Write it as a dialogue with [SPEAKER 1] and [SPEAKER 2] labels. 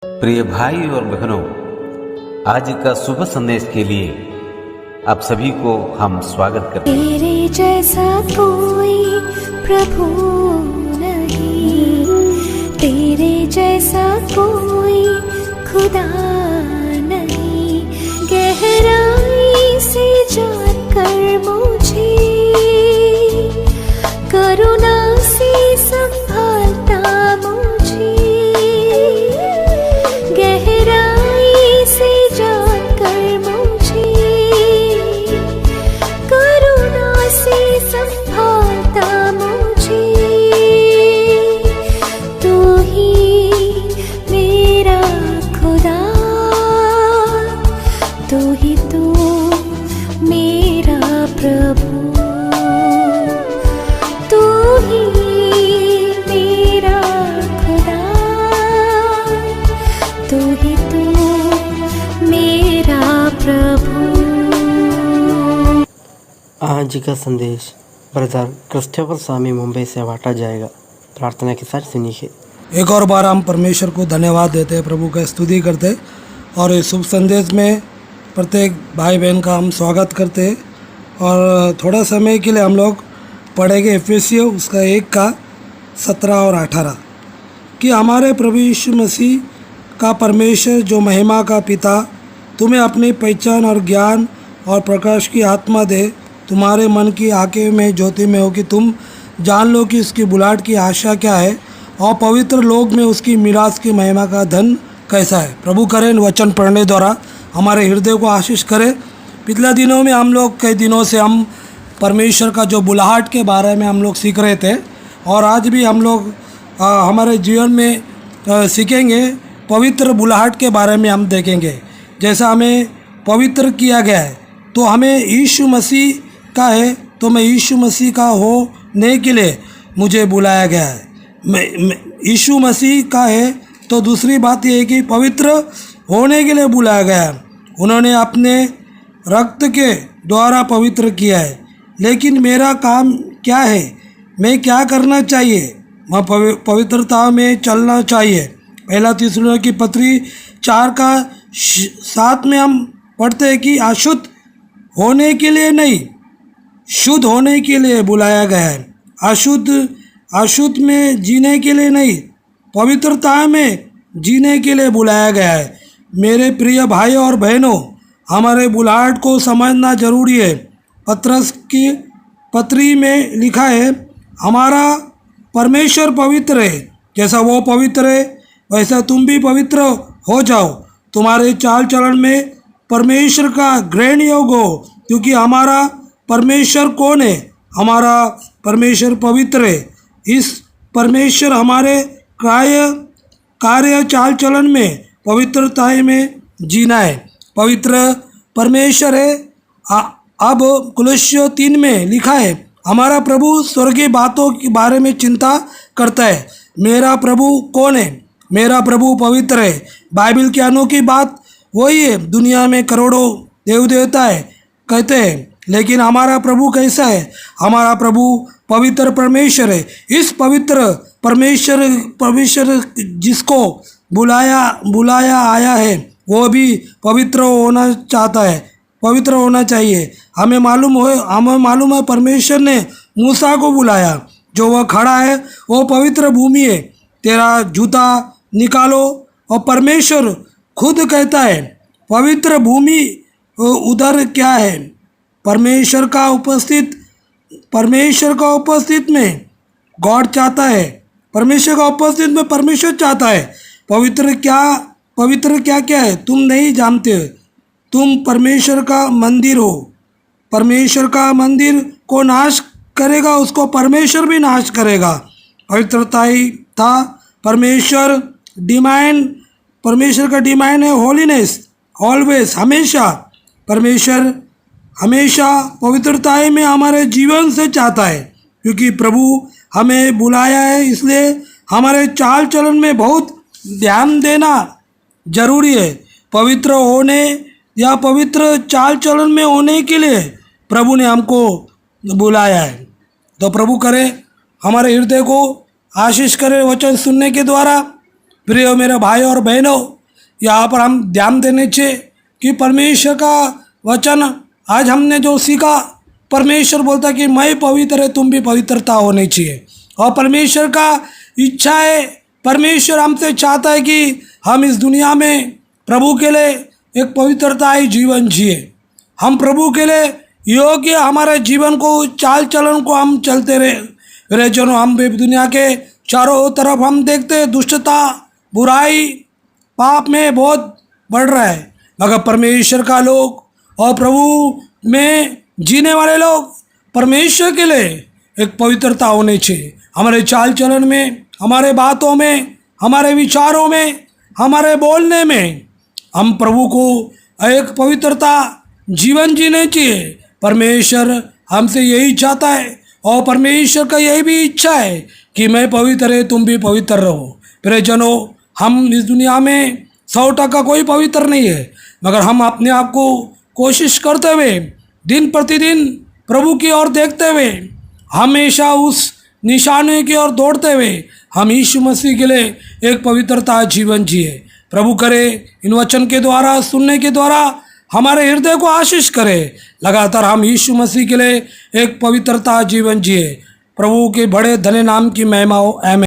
[SPEAKER 1] प्रिय भाई और बहनों, आज का शुभ संदेश के लिए आप सभी को हम स्वागत करते हैं।
[SPEAKER 2] तेरे जैसा कोई प्रभु नहीं, तेरे जैसा कोई खुदा नहीं। गहराई से जानकर मुझे करुणा से संभालता मुझे, गहराई से जानकर मुझे करुणा से संभालता मुझे। तू ही मेरा खुदा, तू ही तू मेरा प्रभु, तू ही मेरा खुदा, तू ही तू मेरा प्रभु।
[SPEAKER 3] आज का संदेश ब्रदर क्रिस्टोफर स्वामी मुंबई से बांटा जाएगा। प्रार्थना के साथ सुनिए।
[SPEAKER 4] एक और बार हम परमेश्वर को धन्यवाद देते हैं, प्रभु का स्तुति करते हैं और इस शुभ संदेश में प्रत्येक भाई बहन का हम स्वागत करते हैं। और थोड़ा समय के लिए हम लोग पढ़ेंगे एफेसियों उसका 1 का 17 और 18 कि हमारे प्रभु यीशु मसीह का परमेश्वर जो महिमा का पिता तुम्हें अपनी पहचान और ज्ञान और प्रकाश की आत्मा दे, तुम्हारे मन की आंखें में ज्योति में हो कि तुम जान लो कि उसकी बुलाहट की आशा क्या है और पवित्र लोक में उसकी मीरास की महिमा का धन कैसा है। प्रभु करें वचन पढ़ने द्वारा हमारे हृदय को आशीष करे। पिछले दिनों में हम लोग कई दिनों से हम परमेश्वर का जो बुलाहट के बारे में हम लोग सीख रहे थे और आज भी हम लोग हमारे जीवन में सीखेंगे। पवित्र बुलाहट के बारे में हम देखेंगे। जैसा हमें पवित्र किया गया है तो हमें यीशु मसीह का है, तो मैं यीशु मसीह का होने के लिए मुझे बुलाया गया है। मैं यीशु मसीह का है तो दूसरी बात यह है कि पवित्र होने के लिए बुलाया गया है। उन्होंने अपने रक्त के द्वारा पवित्र किया है। लेकिन मेरा काम क्या है, मैं क्या करना चाहिए? मैं पवित्रता में चलना चाहिए। पहला थिस्सलुनीकियों की पत्री 4 का 7 में हम पढ़ते हैं कि अशुद्ध होने के लिए नहीं, शुद्ध होने के लिए बुलाया गया है। अशुद्ध में जीने के लिए नहीं, पवित्रता में जीने के लिए बुलाया गया है। मेरे प्रिय भाई और बहनों, हमारे बुलाहट को समझना जरूरी है। पत्रस की पत्री में लिखा है, हमारा परमेश्वर पवित्र है, जैसा वो पवित्र है वैसा तुम भी पवित्र हो जाओ। तुम्हारे चाल चलन में परमेश्वर का ग्रहण योग हो, क्योंकि हमारा परमेश्वर कौन है? हमारा परमेश्वर पवित्र है। इस परमेश्वर हमारे कार्य चाल चलन में पवित्रता में जीना है। पवित्र परमेश्वर है। अब कुलस्सियों 3 में लिखा है, हमारा प्रभु स्वर्गीय बातों के बारे में चिंता करता है। मेरा प्रभु कौन है? मेरा प्रभु पवित्र है। बाइबल की अनोखी बात वही है। दुनिया में करोड़ों देव देवता है कहते हैं, लेकिन हमारा प्रभु कैसा है? हमारा प्रभु पवित्र परमेश्वर है। इस पवित्र परमेश्वर जिसको बुलाया आया है वो भी पवित्र होना चाहता है, पवित्र होना चाहिए। हमें मालूम है परमेश्वर ने मूसा को बुलाया। जो वह खड़ा है वो पवित्र भूमि है, तेरा जूता निकालो। और परमेश्वर खुद कहता है पवित्र भूमि उधर क्या है? परमेश्वर का उपस्थित में गॉड चाहता है। परमेश्वर का उपस्थित में परमेश्वर चाहता है। पवित्र क्या है तुम नहीं जानते। तुम परमेश्वर का मंदिर हो। परमेश्वर का मंदिर को नाश करेगा उसको परमेश्वर भी नाश करेगा। पवित्रता ही था परमेश्वर का डिमांड है होलीनेस, ऑलवेज, हमेशा। परमेश्वर हमेशा पवित्रता में हमारे जीवन से चाहता है, क्योंकि प्रभु हमें बुलाया है। इसलिए हमारे चाल चलन में बहुत ध्यान देना जरूरी है। पवित्र होने या पवित्र चाल चलन में होने के लिए प्रभु ने हमको बुलाया है। तो प्रभु करे हमारे हृदय को आशीष करे वचन सुनने के द्वारा। प्रिय मेरे भाई और बहनों, यहाँ पर हम ध्यान देने चाहिए कि परमेश्वर का वचन आज हमने जो सीखा, परमेश्वर बोलता कि मैं पवित्र है, तुम भी पवित्रता होनी चाहिए। और परमेश्वर का इच्छा है, परमेश्वर हमसे चाहता है कि हम इस दुनिया में प्रभु के लिए एक पवित्रता ही जीवन जिए। हम प्रभु के लिए योग्य हमारे जीवन को, चाल चलन को हम चलते रहे। जनो हम भी दुनिया के चारों तरफ हम देखते दुष्टता, बुराई, पाप में बहुत बढ़ रहा है, मगर परमेश्वर का लोग और प्रभु में जीने वाले लोग परमेश्वर के लिए एक पवित्रता होनी चाहिए। हमारे चाल चलन में, हमारे बातों में, हमारे विचारों में, हमारे बोलने में हम प्रभु को एक पवित्रता जीवन जीने चाहिए। परमेश्वर हमसे यही चाहता है और परमेश्वर का यही भी इच्छा है कि मैं पवित्र है, तुम भी पवित्र रहो। प्रिय जनों, हम इस दुनिया में 100% कोई पवित्र नहीं है, मगर हम अपने आप को कोशिश करते हुए, दिन प्रतिदिन प्रभु की ओर देखते हुए, हमेशा उस निशाने की ओर दौड़ते हुए हम यीशु मसीह के लिए एक पवित्रता जीवन जिए। प्रभु करे इन वचन के द्वारा, सुनने के द्वारा हमारे हृदय को आशीष करे। लगातार हम यीशु मसीह के लिए एक पवित्रता जीवन जिए। प्रभु के बड़े धन्य नाम की महिमा हो। आमीन।